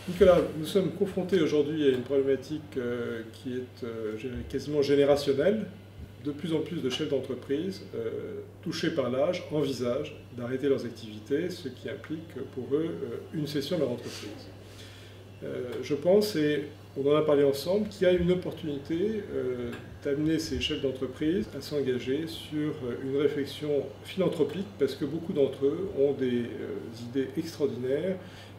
Nicolas, nous sommes confrontés aujourd'hui à une problématique qui est quasiment générationnelle. De plus en plus de chefs d'entreprise touchés par l'âge envisagent d'arrêter leurs activités, ce qui implique pour eux une cession de leur entreprise. Je pense, et on en a parlé ensemble, qu'il y a une opportunité d'amener ces chefs d'entreprise à s'engager sur une réflexion philanthropique, parce que beaucoup d'entre eux ont des idées extraordinaires,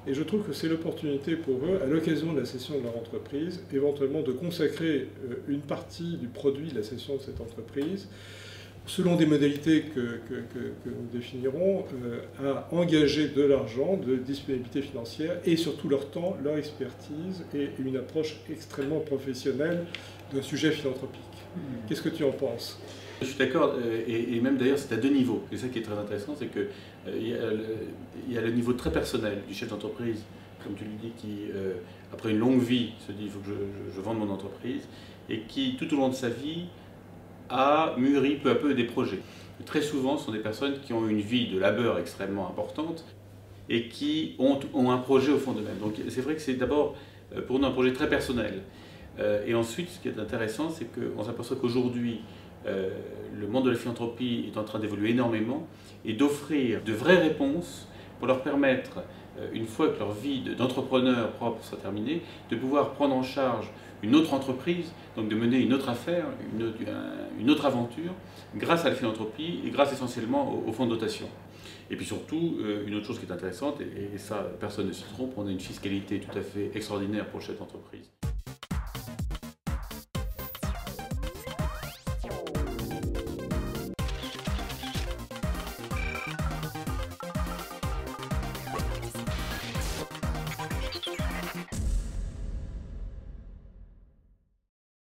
et je trouve que c'est l'opportunité pour eux, à l'occasion de la cession de leur entreprise, éventuellement de consacrer une partie du produit de la cession de cette entreprise, selon des modalités que nous définirons, à engager de l'argent, de disponibilité financière et surtout leur temps, leur expertise et une approche extrêmement professionnelle d'un sujet philanthropique. Qu'est-ce que tu en penses ? Je suis d'accord, et même d'ailleurs c'est à deux niveaux. Et ça qui est très intéressant, c'est qu'il y a le niveau très personnel du chef d'entreprise, comme tu le dis, qui, après une longue vie, se dit il faut que je vende mon entreprise, et qui, tout au long de sa vie, a mûri peu à peu des projets. Très souvent, ce sont des personnes qui ont une vie de labeur extrêmement importante et qui ont un projet au fond d'eux-mêmes. Donc c'est vrai que c'est d'abord pour nous un projet très personnel. Et ensuite, ce qui est intéressant, c'est qu'on s'aperçoit qu'aujourd'hui, le monde de la philanthropie est en train d'évoluer énormément et d'offrir de vraies réponses pour leur permettre, une fois que leur vie d'entrepreneur propre sera terminée, de pouvoir prendre en charge une autre entreprise, donc de mener une autre affaire, une autre aventure, grâce à la philanthropie et grâce essentiellement au fonds de dotation. Et puis surtout, une autre chose qui est intéressante, et ça personne ne s'y trompe, on a une fiscalité tout à fait extraordinaire pour le chef d'entreprise.